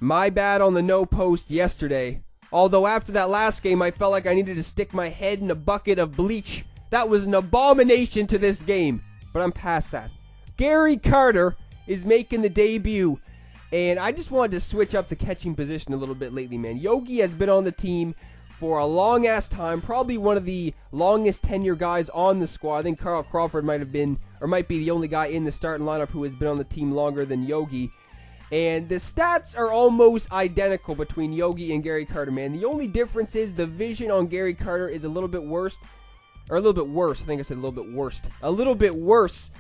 My bad on the no post yesterday. Although after that last game, I felt like I needed to stick my head in a bucket of bleach. That was an abomination to this game. But I'm past that. Gary Carter is making the debut. And I just wanted to switch up the catching position a little bit lately, man. Yogi has been on the team for a long-ass time. Probably one of the longest tenure guys on the squad. I think Carl Crawford might have been, or might be the only guy in the starting lineup who has been on the team longer than Yogi. And the stats are almost identical between Yogi and Gary Carter, man. The only difference is the vision on Gary Carter is a little bit worse. Or a little bit worse. I think I said a little bit worse. A little bit worse.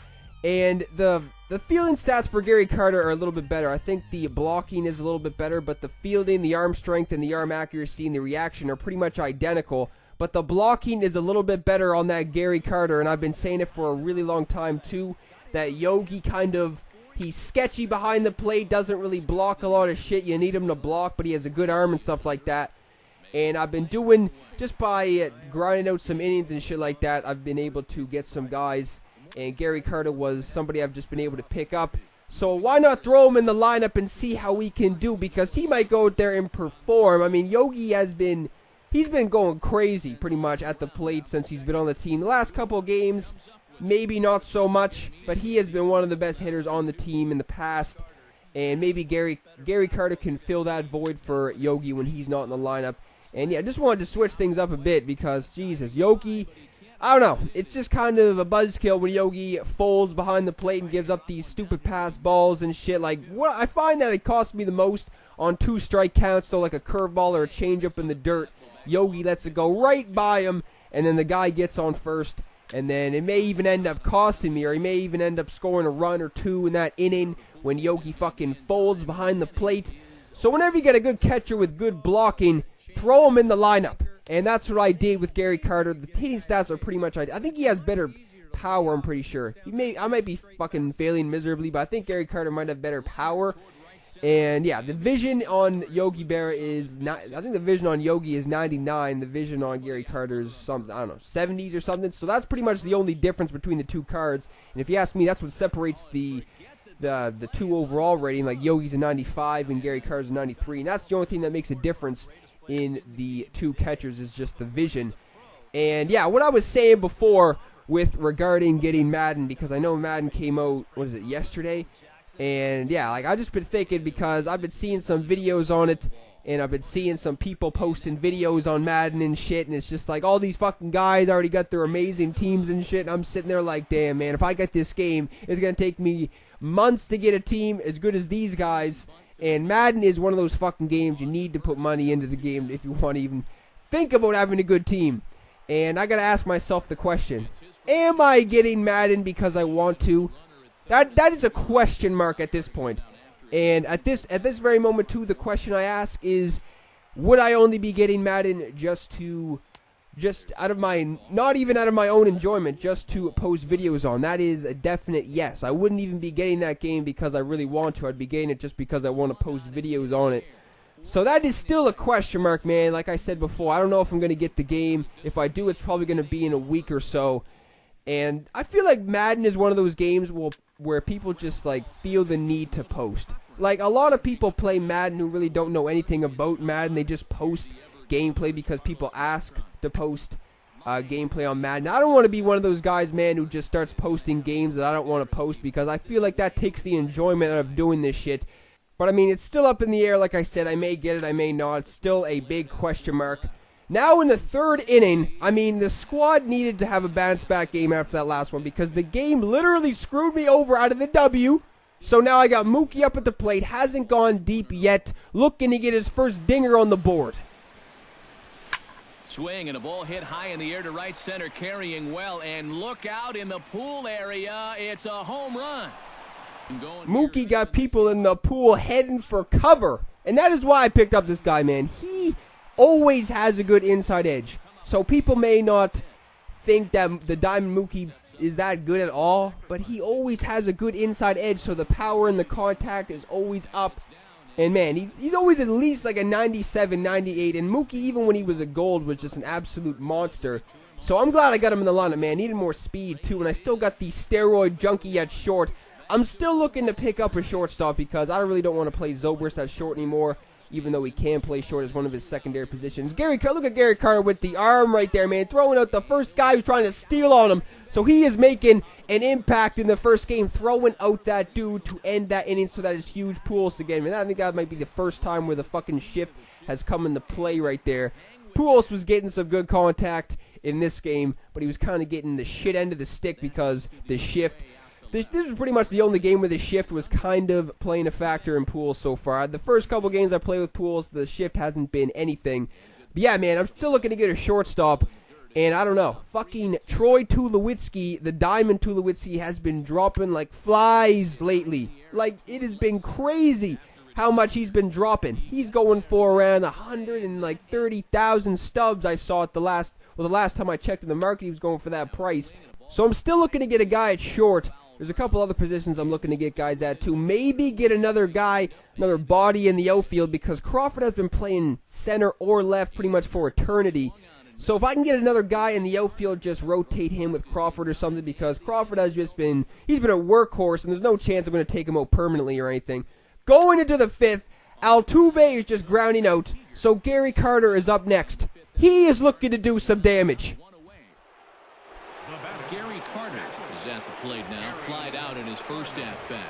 And the fielding stats for Gary Carter are a little bit better. I think the blocking is a little bit better, but the fielding, the arm strength, and the arm accuracy and the reaction are pretty much identical. But the blocking is a little bit better on that Gary Carter, and I've been saying it for a really long time too, that Yogi he's sketchy behind the plate, doesn't really block a lot of shit. You need him to block, but he has a good arm and stuff like that. And I've been doing, just by grinding out some innings and shit like that, I've been able to get some guys. And Gary Carter was somebody I've just been able to pick up. So why not throw him in the lineup and see how he can do? Because he might go out there and perform. I mean, Yogi he's been going crazy pretty much at the plate since he's been on the team. The last couple of games, maybe not so much, but he has been one of the best hitters on the team in the past. And maybe Gary Carter can fill that void for Yogi when he's not in the lineup. And yeah, I just wanted to switch things up a bit because, Jesus, Yogi, I don't know. It's just kind of a buzzkill when Yogi folds behind the plate and gives up these stupid pass balls and shit. Like, what I find that it costs me the most on 2 strike counts, though, like a curveball or a changeup in the dirt. Yogi lets it go right by him, and then the guy gets on first. And then it may even end up costing me, or he may even end up scoring a run or 2 in that inning when Yogi fucking folds behind the plate. So whenever you get a good catcher with good blocking, throw him in the lineup. And that's what I did with Gary Carter. The hitting stats are pretty much, I think he has better power, I'm pretty sure. I might be fucking failing miserably, but I think Gary Carter might have better power. And yeah, the vision on Yogi Berra is I think the vision on Yogi is 99. The vision on Gary Carter is something, I don't know, 70s or something. So that's pretty much the only difference between the two cards. And if you ask me, that's what separates the 2 overall rating. Like Yogi's a 95 and Gary Carter's a 93. And that's the only thing that makes a difference in the 2 catchers is just the vision. And yeah, what I was saying before with regarding getting Madden, because I know Madden came out, yesterday? And yeah, like I've just been thinking, because I've been seeing some videos on it, and I've been seeing some people posting videos on Madden and shit, and it's just like all these fucking guys already got their amazing teams and shit, and I'm sitting there like, damn, man, if I get this game, it's going to take me months to get a team as good as these guys. And Madden is one of those fucking games you need to put money into the game if you want to even think about having a good team. And I got to ask myself the question, am I getting Madden because I want to? That is a question mark at this point. And at this very moment too, the question I ask is, would I only be getting Madden just out of my, not even out of my own enjoyment, just to post videos on? That is a definite yes. I wouldn't even be getting that game because I really want to. I'd be getting it just because I want to post videos on it. So that is still a question mark, man. Like I said before, I don't know if I'm going to get the game. If I do, it's probably going to be in a week or so. And I feel like Madden is one of those games where people just like feel the need to post. Like a lot of people play Madden who really don't know anything about Madden. They just post gameplay because people ask to post gameplay on Madden. I don't want to be one of those guys, man, who just starts posting games that I don't want to post, because I feel like that takes the enjoyment out of doing this shit. But I mean, it's still up in the air. Like I said, I may get it, I may not. It's still a big question mark. Now in the 3rd inning, I mean, the squad needed to have a bounce back game after that last one, because the game literally screwed me over out of the W. So now I got Mookie up at the plate, hasn't gone deep yet, looking to get his first dinger on the board. Swing and a ball hit high in the air to right center, carrying well, and look out in the pool area, it's a home run. Mookie got people in the pool heading for cover, and that is why I picked up this guy, man. He always has a good inside edge. So people may not think that the Diamond Mookie is that good at all, but he always has a good inside edge, so the power and the contact is always up. And man, he's always at least like a 97, 98, and Mookie, even when he was a gold, was just an absolute monster. So I'm glad I got him in the lineup, man. Needed more speed too, and I still got the steroid junkie at short. I'm still looking to pick up a shortstop because I really don't want to play Zobrist at short anymore, even though he can play short as one of his secondary positions. Look at Gary Carter with the arm right there, man, throwing out the first guy who's trying to steal on him. So he is making an impact in the first game, throwing out that dude to end that inning, so that is huge. Pujols again, man. I think that might be the first time where the fucking shift has come into play right there. Pujols was getting some good contact in this game, but he was kind of getting the shit end of the stick because the shift. This was pretty much the only game where the shift was kind of playing a factor in Pujols so far. The first couple games I played with Pujols, the shift hasn't been anything. But yeah, man, I'm still looking to get a shortstop. And I don't know, fucking Troy Tulowitzki, the Diamond Tulowitzki, has been dropping like flies lately. Like, it has been crazy how much he's been dropping. He's going for around 130,000 stubs. I saw it the last time I checked in the market, he was going for that price. So I'm still looking to get a guy at short. There's a couple other positions I'm looking to get guys at too. Maybe get another guy, another body in the outfield, because Crawford has been playing center or left pretty much for eternity. So if I can get another guy in the outfield, just rotate him with Crawford or something, because Crawford has just been, he's been a workhorse, and there's no chance I'm going to take him out permanently or anything. Going into the fifth, Altuve is just grounding out, so Gary Carter is up next. He is looking to do some damage. Gary Carter is at the plate now, flied out in his first at-bat.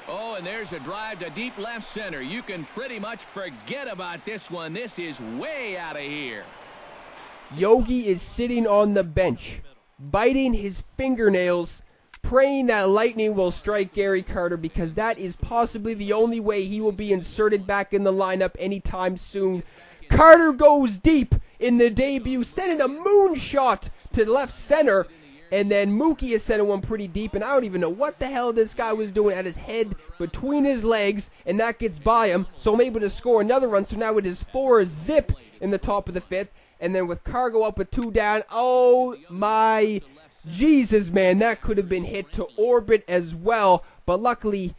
Oh, and there's a drive to deep left center. You can pretty much forget about this one. This is way out of here. Yogi is sitting on the bench, biting his fingernails, praying that lightning will strike Gary Carter, because that is possibly the only way he will be inserted back in the lineup anytime soon. Carter goes deep in the debut, sending a moonshot to left center. And then Mookie is sending one pretty deep, and I don't even know what the hell this guy was doing, at his head between his legs, and that gets by him. So I'm able to score another run, so now it is 4-zip in the top of the fifth. And then with Cargo up with 2 down, oh my Jesus, man, that could have been hit to orbit as well. But luckily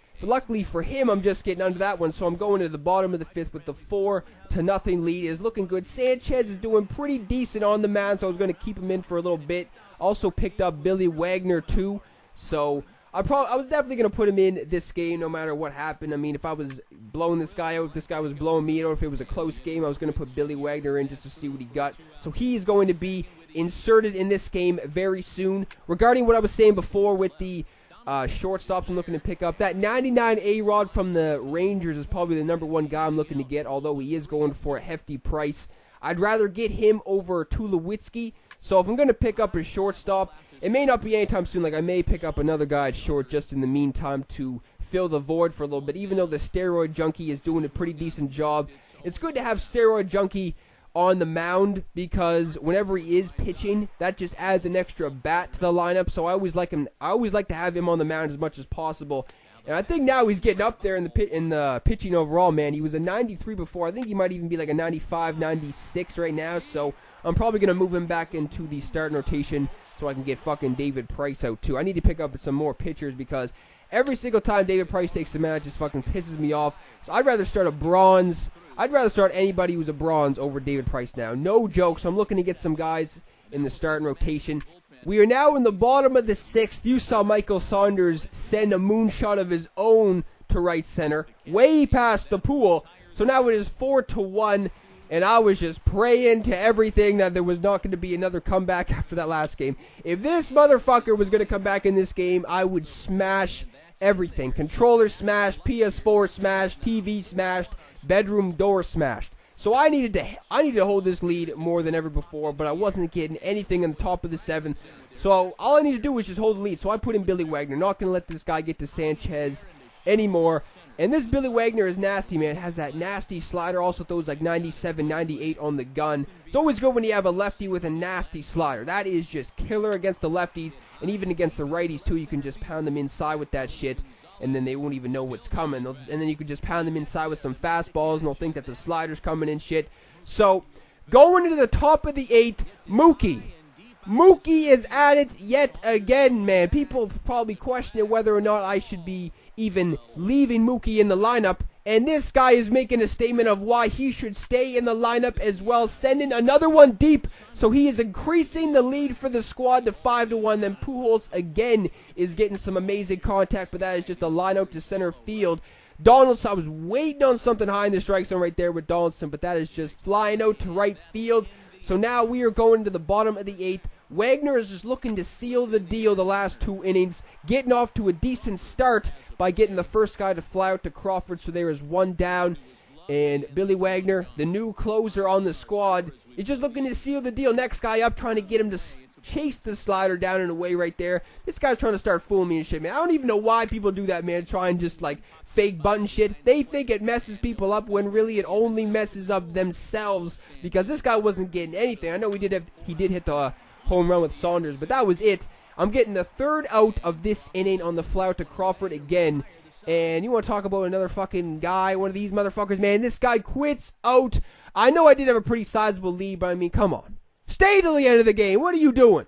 for him, I'm just getting under that one, so I'm going to the bottom of the fifth with the 4-0 lead. It is looking good. Sanchez is doing pretty decent on the mound, so I was going to keep him in for a little bit. Also picked up Billy Wagner too, so I was definitely going to put him in this game no matter what happened. I mean, if I was blowing this guy out, if this guy was blowing me out, or if it was a close game, I was going to put Billy Wagner in just to see what he got. So he is going to be inserted in this game very soon. Regarding what I was saying before with the shortstops I'm looking to pick up, that 99 A-Rod from the Rangers is probably the number one guy I'm looking to get, although he is going for a hefty price. I'd rather get him over Tulowitzki. So if I'm going to pick up a shortstop, it may not be anytime soon. Like, I may pick up another guy at short just in the meantime to fill the void for a little bit. Even though the Steroid Junkie is doing a pretty decent job, it's good to have Steroid Junkie on the mound, because whenever he is pitching, that just adds an extra bat to the lineup. So I always like to have him on the mound as much as possible. And I think now he's getting up there in the pitching overall, man. He was a 93 before. I think he might even be like a 95, 96 right now. So I'm probably going to move him back into the starting rotation so I can get fucking David Price out too. I need to pick up some more pitchers, because every single time David Price takes a man, it just fucking pisses me off. So I'd rather start a bronze. I'd rather start anybody who's a bronze over David Price now. No joke. So I'm looking to get some guys in the starting rotation. We are now in the bottom of the sixth. You saw Michael Saunders send a moonshot of his own to right center, way past the pool. So now it is 4-1, and I was just praying to everything that there was not going to be another comeback after that last game. If this motherfucker was going to come back in this game, I would smash everything. Controller smashed, PS4 smashed, TV smashed, bedroom door smashed. So I needed to hold this lead more than ever before, but I wasn't getting anything in the top of the seventh. So all I need to do is just hold the lead. So I put in Billy Wagner. Not going to let this guy get to Sanchez anymore. And this Billy Wagner is nasty, man. Has that nasty slider. Also throws like 97, 98 on the gun. It's always good when you have a lefty with a nasty slider. That is just killer against the lefties, and even against the righties too. You can just pound them inside with that shit, and then they won't even know what's coming. And then you can just pound them inside with some fastballs, and they'll think that the slider's coming in shit. So, going into the top of the eighth, Mookie. Mookie is at it yet again, man. People probably questioning whether or not I should be even leaving Mookie in the lineup. And this guy is making a statement of why he should stay in the lineup as well, sending another one deep. So he is increasing the lead for the squad to 5-1. Then Pujols again is getting some amazing contact, but that is just a line out to center field. Donaldson, I was waiting on something high in the strike zone right there with Donaldson, but that is just flying out to right field. So now we are going to the bottom of the 8th. Wagner is just looking to seal the deal the last 2 innings, getting off to a decent start by getting the first guy to fly out to Crawford. So there is 1 down. And Billy Wagner, the new closer on the squad, is just looking to seal the deal. Next guy up, trying to get him to chase the slider down and away right there. This guy's trying to start fooling me and shit, man. I don't even know why people do that, man. Try and just, like, fake button shit. They think it messes people up when really it only messes up themselves, because this guy wasn't getting anything. I know he did hit the home run with Saunders, but that was it. I'm getting the 3rd out of this inning on the fly out to Crawford again. And you want to talk about another fucking guy, one of these motherfuckers, man. This guy quits out. I know I did have a pretty sizable lead, but I mean, come on. Stay till the end of the game. What are you doing?